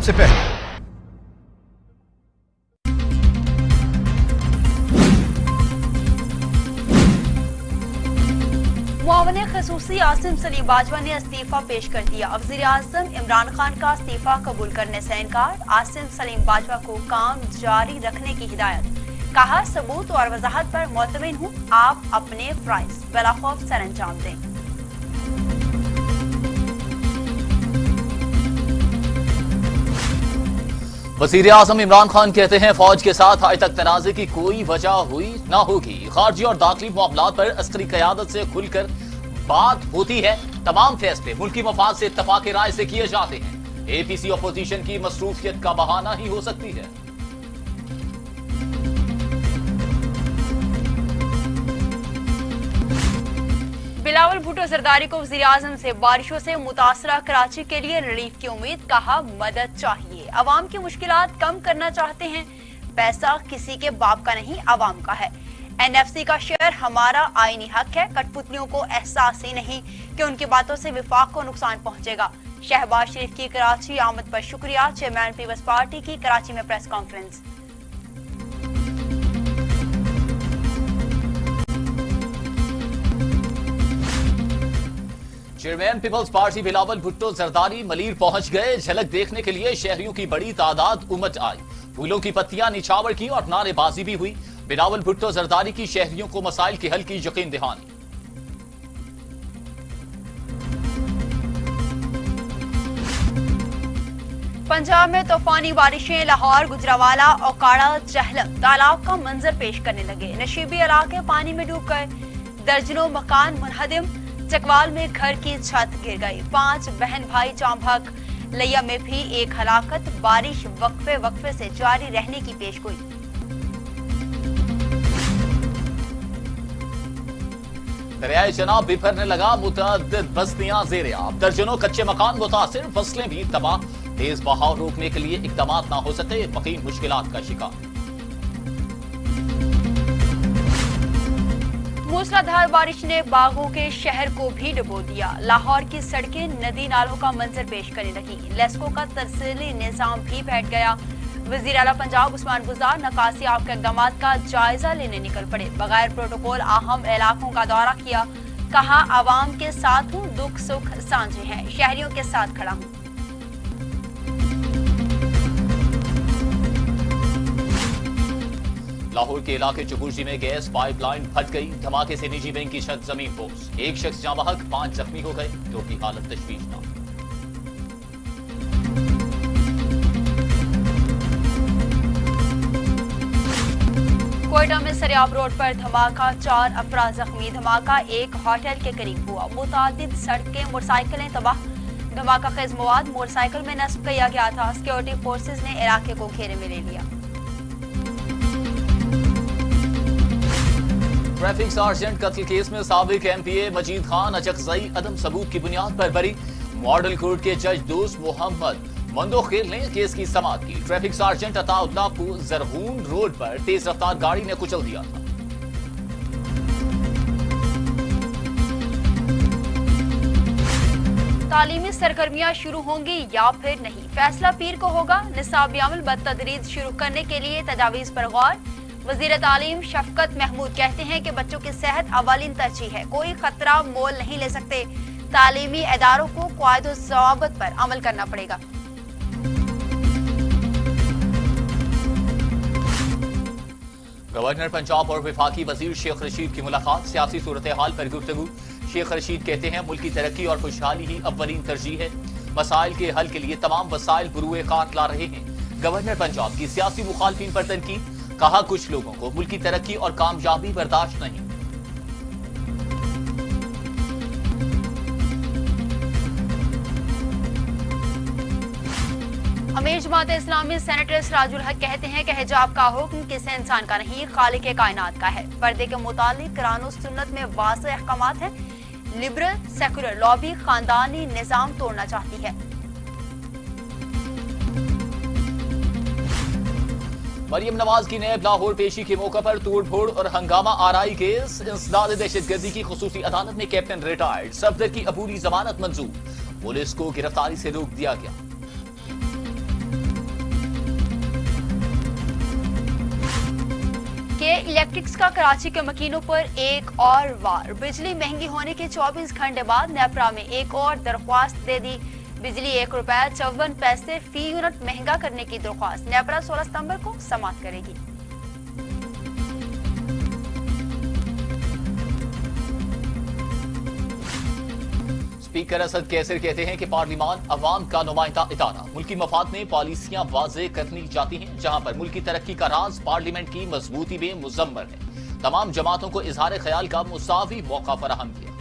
सबसे पहले मुआवने खसूसी आसिम सलीम बाजवा ने इस्तीफा पेश कर दिया। वज़ीर आज़म इमरान खान का इस्तीफा कबूल करने से इनकार। आसिम सलीम बाजवा को काम जारी रखने की हिदायत। कहा, सबूत और वजाहत पर मुतमिन हूँ, आप अपने फराइज बिला खौफ सर अंजाम दें। वज़ीर आज़म इमरान खान कहते हैं, फौज के साथ आज तक तनाज़े की कोई वजह हुई ना होगी। खारजी और दाखिली मामलात पर अस्करी क़यादत से खुलकर बात होती है। तमाम फैसले मुल्की मफाद से इत्तफाक राय से किए जाते हैं। एपीसी अपोजिशन की मसरूफियत का बहाना ही हो सकती है। बिलावल भुट्टो जरदारी को वज़ीर आज़म से बारिशों से मुतासरा कराची के लिए रिलीफ की उम्मीद। कहा, मदद चाहिए, अवाम की मुश्किलात कम करना चाहते हैं। पैसा किसी के बाप का नहीं, अवाम का है। एनएफसी का शेयर हमारा आईनी हक है। कठपुतलियों को एहसास ही नहीं कि उनकी बातों से विफाक को नुकसान पहुंचेगा। शहबाज शरीफ की कराची आमद पर शुक्रिया। चेयरमैन पीपल्स पार्टी की कराची में press conference. Chairman peoples party Bilawal Bhutto Zardari Malir पहुंच गए। झलक देखने के लिए शहरियों की बड़ी तादाद उमड़ आई। फूलों की पत्तियां निछावर की और नारेबाजी भी हुई। बिलावल भुट्टो जरदारी की शहरियों को मसाइल के हल की यकीन दहानी। पंजाब में तूफानी बारिशें लाहौर, गुजरावाला, ओकाड़ा, चहलम तालाब का मंजर पेश करने लगे। नशीबी इलाके पानी में डूब गए। दर्जनों मकान मुनहदिम। चकवाल में घर की छत गिर गई। 5 बहन भाई चांभक। लिया में भी एक हलाकत। बारिश वक्फे से जारी रहने की पेशगोई। दरियाए चनाब बिफरने लगा। मुतअद्दिद बस्तियां ज़ेरे आब। दर्जनों कच्चे मकान मुतासिर। फसलें भी तबाह। तेज बहाव रोकने के लिए इकदाम ना हो सके, मकीन मुश्किलात का शिकार। मूसलाधार बारिश ने बागों के शहर को भी डुबो दिया। लाहौर की सड़कें नदी नालों का मंजर पेश करने लगी। लेस्को का तरसीली निजाम भी बैठ गया। वजीर आला पंजाब उस्मान बुज़दार नकासी आब के इक़दाम का जायजा लेने निकल पड़े। बगैर प्रोटोकॉल अहम इलाकों का दौरा किया। कहा, आवाम के साथ हूँ, दुख सुख साझे हैं, शहरियों के साथ खड़ा हूँ। लाहौर के इलाके चुबुर्जी में गैस पाइपलाइन फट गई। धमाके से निजी बैंक की छत जमीन पोस। एक शख्स जाँ बहक, 5 जख्मी हो गए, जो की हालत तशवीशनाक। कोयटा में सरियाब रोड पर धमाका, 4 अफराद जख्मी। धमाका एक होटल के करीब हुआ। मुतादिद सड़कें, मोटरसाइकिलें तबाह। धमाका खेज मवाद मोटरसाइकिल में नस्ब किया गया था। सिक्योरिटी फोर्सेज ने इलाके को घेरे में ले लिया। ट्रैफिक सार्जेंट कत्ल केस में साबिक एमपीए मजीद खान अचकजई अदम सबूत की बुनियाद पर बरी। मॉडल कोर्ट के जज दोस्त मोहम्मद मंदोखेल ने केस की समाअत की। ट्रैफिक सार्जेंट अताउल्लाह को जरहून रोड पर तेज रफ्तार गाड़ी ने कुचल दिया था। तालीमी सरगर्मियां शुरू होंगी या फिर नहीं, फैसला पीर को होगा। निसाब अमल बतदरीज शुरू करने के लिए तजावीज पर गौर। वजीर तालीम शफकत महमूद कहते हैं कि बच्चों की सेहत अवालिन तरजीह है, कोई खतरा मोल नहीं ले सकते। तालीमी इदारों को क़वायद ज़वाबित पर अमल करना पड़ेगा। गवर्नर पंजाब और वफाकी वजीर शेख रशीद की मुलाकात। सियासी सूरत हाल पर गुफ्तगू। शेख रशीद कहते हैं, मुल्क की तरक्की और खुशहाली ही अव्वलीन तरजीह है। मसाइल के हल के लिए तमाम वसाइल बुरुए कार ला रहे हैं। गवर्नर पंजाब की सियासी मुखालफिन पर तनकीद। कहा, कुछ लोगों को मुल्क की तरक्की और कामयाबी बर्दाश्त नहीं। अमीर जमात इस्लामी सेनेटर सिराजुल हक कहते हैं कि हिजाब का हुक्म किसी इंसान का नहीं, खालिक कायनात का है। पर्दे के मुतालिक कुरान और सुन्नत में वाज़ेह अहकामात हैं। लिबरल सेकुलर लॉबी खानदानी निजाम तोड़ना चाहती है। मरियम नवाज की नैब लाहौर पेशी के मौके पर तोड़ फोड़ और हंगामा आराई केस। इंसदाद दहशतगर्दी की खुसूसी अदालत में कैप्टन रिटायर्ड सफदर की अबूरी जमानत मंजूर। पुलिस को गिरफ्तारी से रोक दिया गया। ये इलेक्ट्रिक्स का कराची के मकीनों पर एक और वार। बिजली महंगी होने के 24 घंटे बाद नेपरा में एक और दरख्वास्त दे दी। बिजली ₹1.54 फी यूनिट महंगा करने की दरख्वास्त नेपरा 16 सितंबर को समाप्त करेगी। स्पीकर असद कैसर कहते हैं कि पार्लिमान अवाम का नुमाइंदा इदारा, मुल्की मफाद में पॉलिसियां वाज़े करनी जाती हैं, जहां पर मुल्की तरक्की का राज पार्लियामेंट की मजबूती में मुजम्मर है। तमाम जमातों को इजहार ख्याल का मुसावी मौका फराहम किया।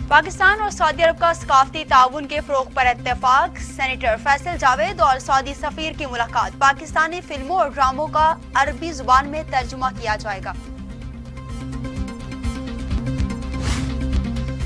पाकिस्तान और सऊदी अरब का सकाफती ताउन के फरोग पर इत्तेफाक। सेनेटर फैसल जावेद और सऊदी सफीर की मुलाकात। पाकिस्तानी फिल्मों और ड्रामों का अरबी जुबान में तर्जुमा किया जाएगा।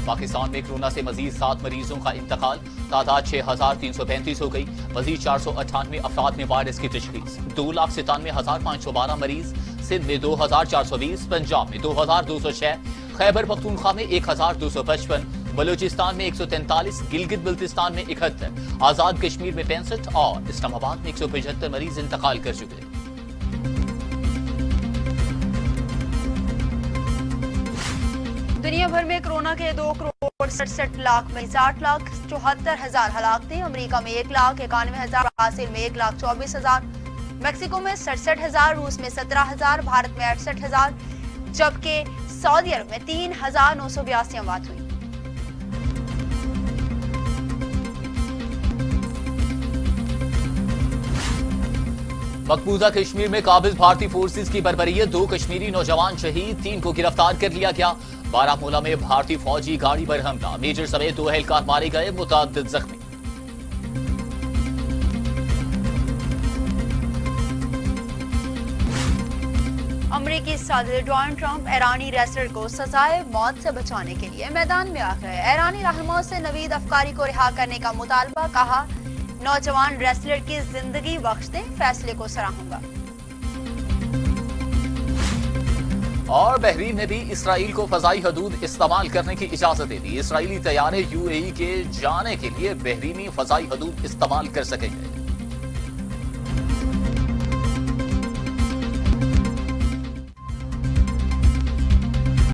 पाकिस्तान में कोरोना से मजीद 7 मरीजों का इंतकाल, तादाद 6,335 हो गई। मजीद 498 अफराद में वायरस की तशखीस। 2,97,512 मरीज। सिंध में 2,420, पंजाब में 2,206, खैबर पख्तूनख्वा में 1,255, बलूचिस्तान में 143, गिलगित बल्तिस्तान में 71, आजाद कश्मीर में 65 और इस्लामाबाद में 175 मरीज इंतकाल कर चुके। दुनिया भर में कोरोना के 2,67,00,000 में 60,74,000 हलाकतें। अमेरिका में 1,91,000, ब्राजील में 1,24,000, मैक्सिको में 67,000, रूस में 17,000, भारत में 68,000, जबकि सऊदी अरब में 3,982 अमवात हुई। मकबूजा कश्मीर में काबिज भारतीय फोर्सेज की बर्बरियत। 2 कश्मीरी नौजवान शहीद, 3 को गिरफ्तार कर लिया गया। बारामूला में भारतीय फौजी गाड़ी पर हमला, मेजर समेत 2 एहलकार मारे गए, मुतअद्दिद जख्मी। अमरीकी सदर डोनाल्ड ट्रंप ईरानी रेसलर को सजाए मौत से बचाने के लिए मैदान में आ गए। ईरानी रहनुमाओं से नवीद अफकारी को रिहा करने का मुतालबा। कहा, नौजवान रेसलर की जिंदगी बख्श दें, फैसले को सराहूंगा। और बहरीन ने भी इसराइल को फजाई हदूद इस्तेमाल करने की इजाजत दे दी। इसराइली तैयारे यूएई के जाने के लिए बहरीनी फजाई हदूद इस्तेमाल कर सकेंगे।